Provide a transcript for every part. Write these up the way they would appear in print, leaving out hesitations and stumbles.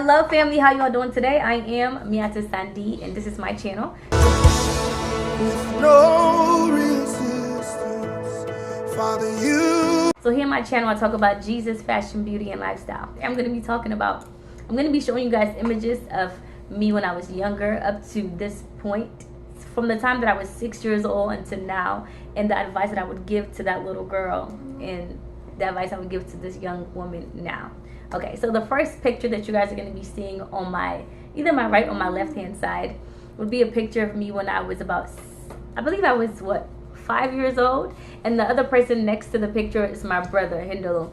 Hello family, how y'all doing today? I am Miatta Sandy and this is my channel. No resistance, Father, you. So here on my channel I talk about Jesus, fashion, beauty, and lifestyle. I'm going to be showing you guys images of me when I was younger up to this point, from the time that I was 6 years old until now, and the advice that I would give to that little girl and the advice I would give to this young woman now. Okay, so the first picture that you guys are going to be seeing on either my right or my left hand side would be a picture of me when I was about, I believe I was 5 years old, and the other person next to the picture is my brother Hindolo.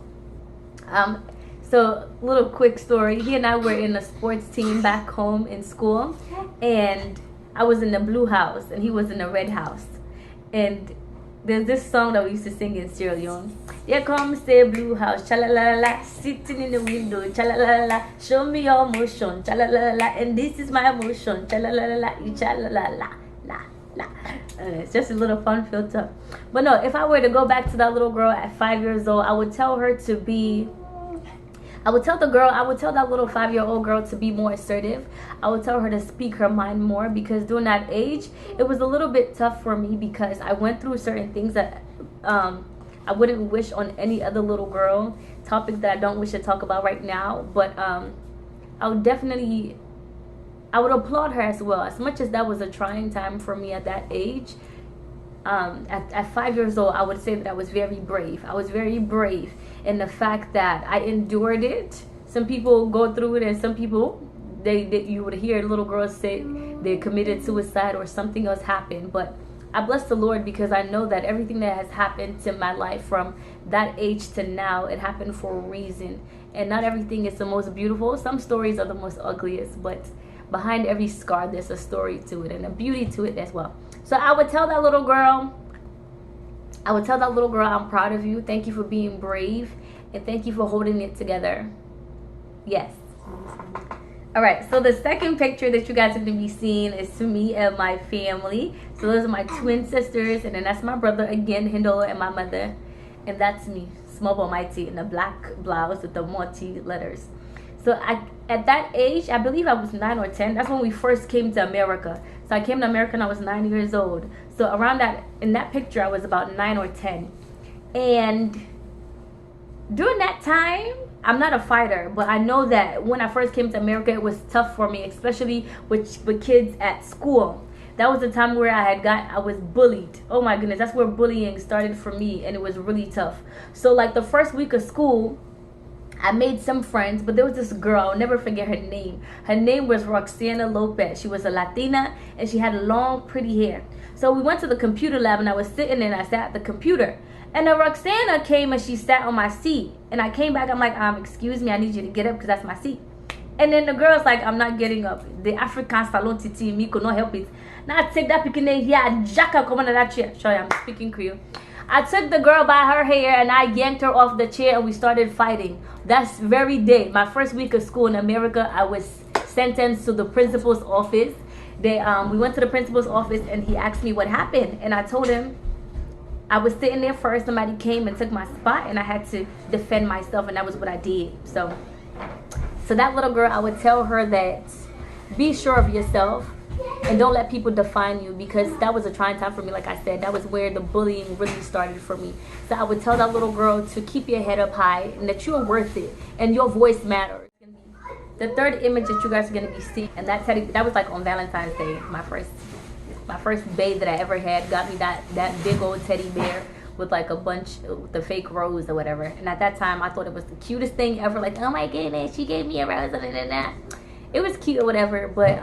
So little quick story, he and I were in a sports team back home in school, and I was in the blue house and he was in the red house, and there's this song that we used to sing in Sierra Leone. Here comes the blue house, cha la la la, sitting in the window, cha la la la, show me your motion, cha la la la, and this is my motion, cha la la la, cha la la la, la la. It's just a little fun filter. But no, if I were to go back to that little girl at 5 years old, I would tell her to be, I would tell that little 5-year-old girl to be more assertive. I would tell her to speak her mind more, because during that age, it was a little bit tough for me because I went through certain things that I wouldn't wish on any other little girl, topics that I don't wish to talk about right now. But I would applaud her as well. As much as that was a trying time for me at that age, at 5 years old, I would say that I was very brave. I was very brave in the fact that I endured it. Some people go through it, and some people, you would hear little girls say they committed suicide or something else happened. But I bless the Lord because I know that everything that has happened to my life from that age to now, it happened for a reason. And not everything is the most beautiful. Some stories are the most ugliest, but behind every scar, there's a story to it and a beauty to it as well. So I would tell that little girl, I'm proud of you. Thank you for being brave, and thank you for holding it together. Yes. All right, so the second picture that you guys are going to be seeing is to me and my family. So those are my twin sisters, and then that's my brother again, Hindolo, and my mother. And that's me, small but mighty, in a black blouse with the multi letters. So at that age, I believe I was 9 or 10. That's when we first came to America. So I came to America and I was 9 years old. So around in that picture, I was about 9 or 10. And during that time, I'm not a fighter, but I know that when I first came to America, it was tough for me, especially with kids at school. That was the time where I was bullied. Oh my goodness, that's where bullying started for me, and it was really tough. So like the first week of school, I made some friends, but there was this girl, I'll never forget her name. Her name was Roxana Lopez. She was a Latina, and she had long, pretty hair. So we went to the computer lab, and I was sitting there, and I sat at the computer. And then Roxana came, and she sat on my seat. And I came back, I'm like, excuse me, I need you to get up, because that's my seat. And then the girl's like, I'm not getting up. The African salon titi, me could not help it. Now I take that picking here, and Jacka come on that chair. Sorry, I'm speaking Creole. I took the girl by her hair and I yanked her off the chair, and we started fighting. That's very day, my first week of school in America, I was sentenced to the principal's office. We went to the principal's office, and he asked me what happened. And I told him I was sitting there first. Somebody came and took my spot, and I had to defend myself, and that was what I did. So that little girl, I would tell her that be sure of yourself. And don't let people define you, because that was a trying time for me. Like I said, that was where the bullying really started for me. So I would tell that little girl to keep your head up high, and that you're worth it, and your voice matters. The third image that you guys are going to be seeing, and that was like on Valentine's Day. My first babe that I ever had got me that big old teddy bear with like a bunch with the fake rose or whatever. And at that time, I thought it was the cutest thing ever. Like, oh my goodness, she gave me a rose, and that. It was cute or whatever, but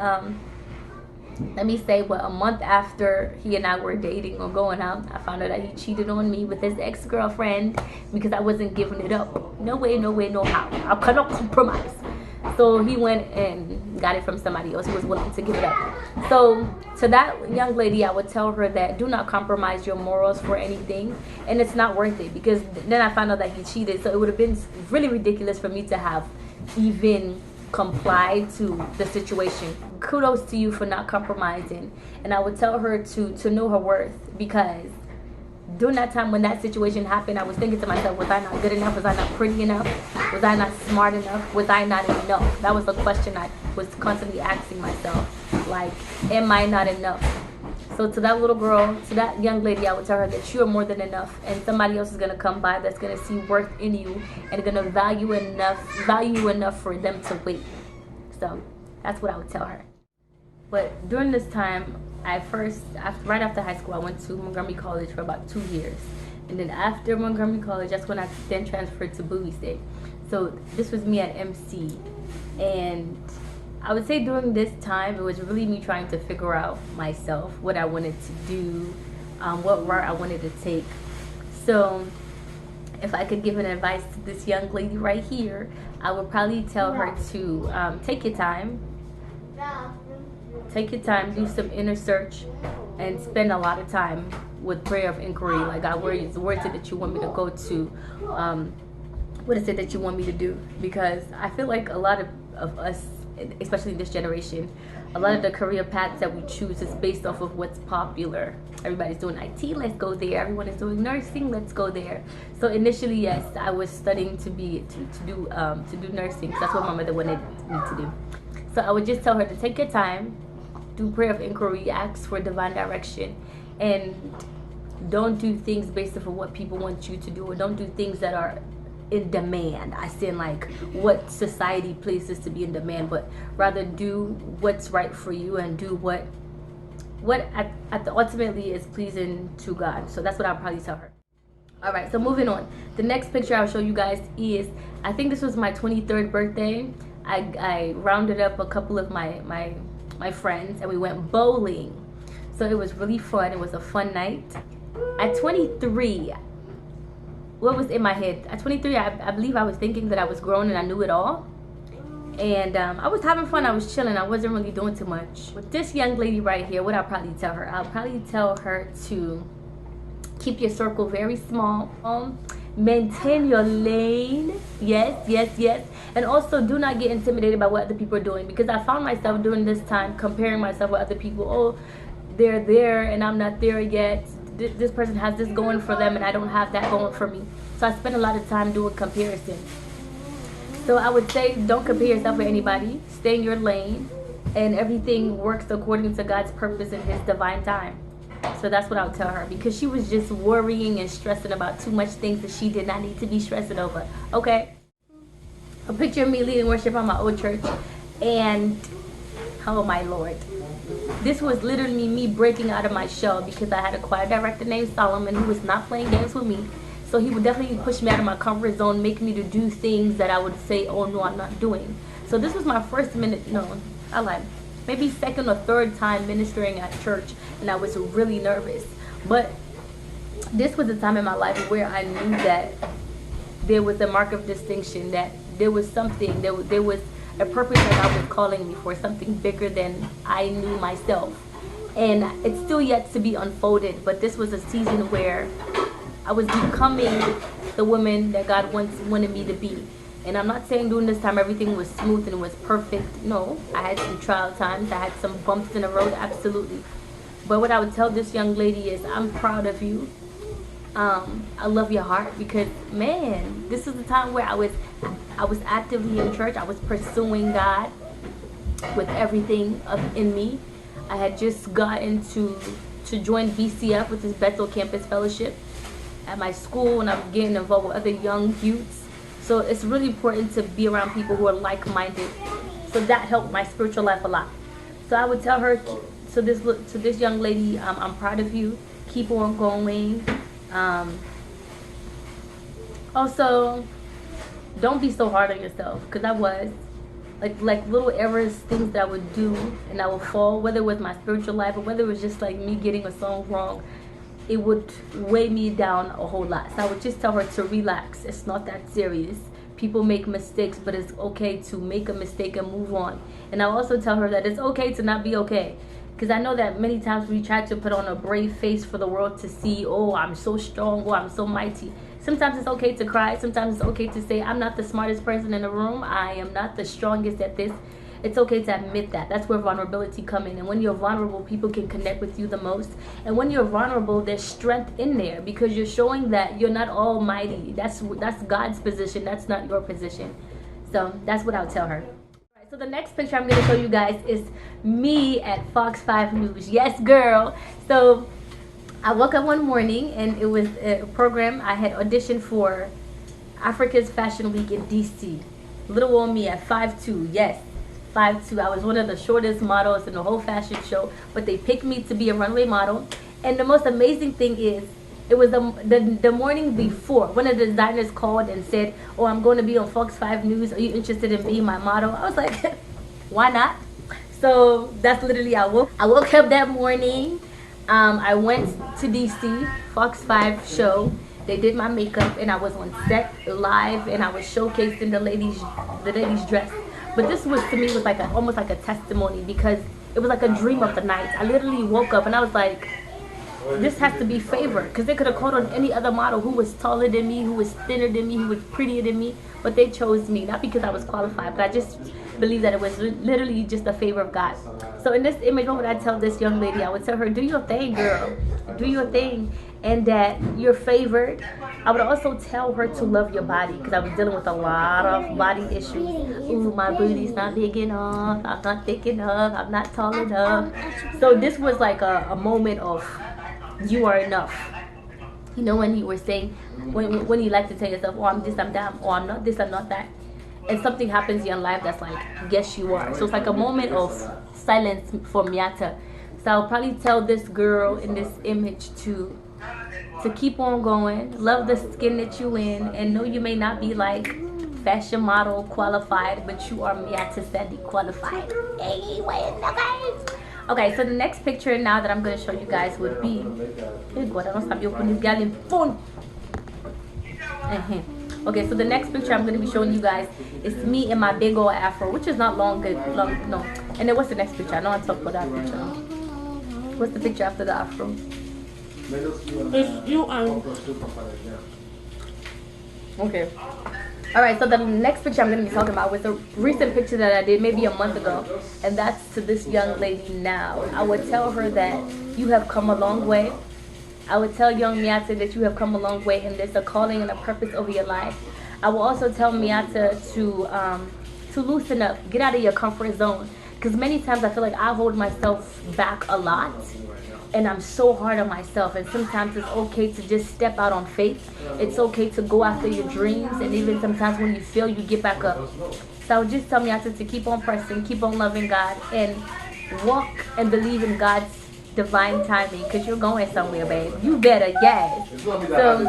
let me say, a month after he and I were dating or going out, I found out that he cheated on me with his ex-girlfriend because I wasn't giving it up. No way, no way, no how. I cannot compromise. So he went and got it from somebody else who was willing to give it up. So to that young lady, I would tell her that do not compromise your morals for anything, and it's not worth it, because then I found out that he cheated. So it would have been really ridiculous for me to have even complied to the situation. Kudos to you for not compromising. And I would tell her to know her worth, because during that time when that situation happened, I was thinking to myself, was I not good enough? Was I not pretty enough? Was I not smart enough? Was I not enough? That was the question I was constantly asking myself. Like, am I not enough? So to that little girl, to that young lady, I would tell her that you are more than enough, and somebody else is gonna come by that's gonna see worth in you and gonna value you enough for them to wait. So that's what I would tell her. But during this time, right after high school, I went to Montgomery College for about 2 years. And then after Montgomery College, that's when I then transferred to Bowie State. So this was me at MC. And I would say during this time, it was really me trying to figure out myself, what I wanted to do, what route I wanted to take. So if I could give an advice to this young lady right here, I would probably tell her to take your time. Take your time, do some inner search, and spend a lot of time with prayer of inquiry. Like, God, where is it that you want me to go to? What is it that you want me to do? Because I feel like a lot of us, especially this generation, a lot of the career paths that we choose is based off of what's popular. Everybody's doing IT, let's go there. Everyone is doing nursing, let's go there. So initially, yes, I was studying to do nursing. That's what my mother wanted me to do. So I would just tell her to take your time, do prayer of inquiry, ask for divine direction, and don't do things based off of what people want you to do, or don't do things that are in demand. I say like what society places to be in demand, but rather do what's right for you and do what ultimately is pleasing to God. So that's what I'll probably tell her. All right, so moving on. The next picture I'll show you guys is, I think this was my 23rd birthday. I rounded up a couple of my friends and we went bowling. So it was really fun. It was a fun night. At 23, what was in my head? At 23, I believe I was thinking that I was grown and I knew it all. And I was having fun. I was chilling. I wasn't really doing too much. With this young lady right here, what I'll probably tell her? I'll probably tell her to keep your circle very small. Maintain your lane. Yes. And also do not get intimidated by what other people are doing, because I found myself during this time comparing myself with other people. Oh, they're there and I'm not there yet. This person has this going for them and I don't have that going for me. So I spend a lot of time doing comparison. So I would say don't compare yourself with anybody. Stay in your lane, and everything works according to God's purpose in His divine time. So that's what I'll tell her, because she was just worrying and stressing about too much things that she did not need to be stressing over. Okay. A picture of me leading worship on my old church, and oh my Lord, this was literally me breaking out of my shell, because I had a choir director named Solomon who was not playing games with me. So he would definitely push me out of my comfort zone, make me to do things that I would say, oh no, I'm not doing. So this was my maybe second or third time ministering at church, and I was really nervous. But this was a time in my life where I knew that there was a mark of distinction, that there was something, there was a purpose that God was calling me for, something bigger than I knew myself. And it's still yet to be unfolded, but this was a season where I was becoming the woman that God wanted me to be. And I'm not saying during this time everything was smooth and was perfect. No, I had some trial times. I had some bumps in the road, absolutely. But what I would tell this young lady is, I'm proud of you. I love your heart, because man, this is the time where I was actively in church. I was pursuing God with everything in me. I had just gotten to join BCF, which is Bethel Campus Fellowship, at my school, and I'm getting involved with other young youths. So it's really important to be around people who are like-minded. So that helped my spiritual life a lot. So I would tell her, to this young lady, I'm proud of you. Keep on going. Also, don't be so hard on yourself, because I was like little errors, things that I would do and I would fall, whether it was my spiritual life or whether it was just like me getting a song wrong. It would weigh me down a whole lot. So I would just tell her to relax. It's not that serious. People make mistakes, but it's okay to make a mistake and move on. And I'll also tell her that it's okay to not be okay. Because I know that many times we try to put on a brave face for the world to see, oh, I'm so strong, oh, I'm so mighty. Sometimes it's okay to cry. Sometimes it's okay to say, I'm not the smartest person in the room. I am not the strongest at this. It's okay to admit that. That's where vulnerability come in. And when you're vulnerable, people can connect with you the most. And when you're vulnerable, there's strength in there because you're showing that you're not almighty. That's God's position. That's not your position. So that's what I'll tell her. So the next picture I'm going to show you guys is me at Fox 5 News. Yes, girl. So I woke up one morning and it was a program I had auditioned for, Africa's Fashion Week in DC. Little old me at 5'2", yes, 5'2". I was one of the shortest models in the whole fashion show, but they picked me to be a runway model. And the most amazing thing is, it was the morning before, one of the designers called and said, oh, I'm going to be on Fox 5 News. Are you interested in being my model? I was like, why not? So that's literally, I woke up that morning. I went to DC, Fox 5 show. They did my makeup and I was on set live and I was showcased in the ladies dress. But this was, to me, was like almost like a testimony because it was like a dream of the night. I literally woke up and I was like, this has to be favored, because they could have called on any other model who was taller than me, who was thinner than me, who was prettier than me, but they chose me, not because I was qualified, but I just believe that it was literally just a favor of God. So in this image, what would I tell this young lady? I would tell her, do your thing, girl, do your thing, and that you're favored. I would also tell her to love your body, because I was dealing with a lot of body issues. Ooh, my booty's not big enough, I'm not thick enough, I'm not tall enough. So this was like a moment of, you are enough. You know, when you were saying, when you like to tell yourself, oh, I'm this, I'm that, or I'm not this, I'm not that, and something happens in your life that's like, yes, you are. So it's like a moment of silence for Miatta. So I'll probably tell this girl in this image to keep on going, love the skin that you in, and know you may not be like fashion model qualified, but you are Miatta Sandy qualified. Anyway, okay. Okay, so the next picture now that I'm going to show you guys would be, okay, so the next picture I'm going to be showing you guys is me in my big old afro, which is not long, no. And then what's the next picture? I know I talked about that picture. What's the picture after the afro? It's you and... Okay. Alright, so the next picture I'm going to be talking about was a recent picture that I did maybe a month ago. And that's to this young lady now. I would tell her that you have come a long way. I would tell young Miatta that you have come a long way and there's a calling and a purpose over your life. I will also tell Miatta to loosen up, get out of your comfort zone. Because many times I feel like I hold myself back a lot. And I'm so hard on myself, and sometimes it's okay to just step out on faith. It's okay to go after your dreams, and even sometimes when you fail, you get back up. So I would just tell Miatta to keep on pressing, keep on loving God, and walk and believe in God's divine timing, because you're going somewhere, babe. You better, yes. So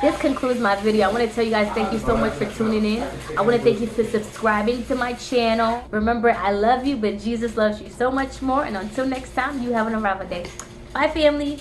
this concludes my video. I want to tell you guys thank you so much for tuning in. I want to thank you for subscribing to my channel. Remember, I love you, but Jesus loves you so much more. And until next time, you have an arrival day. Bye, family.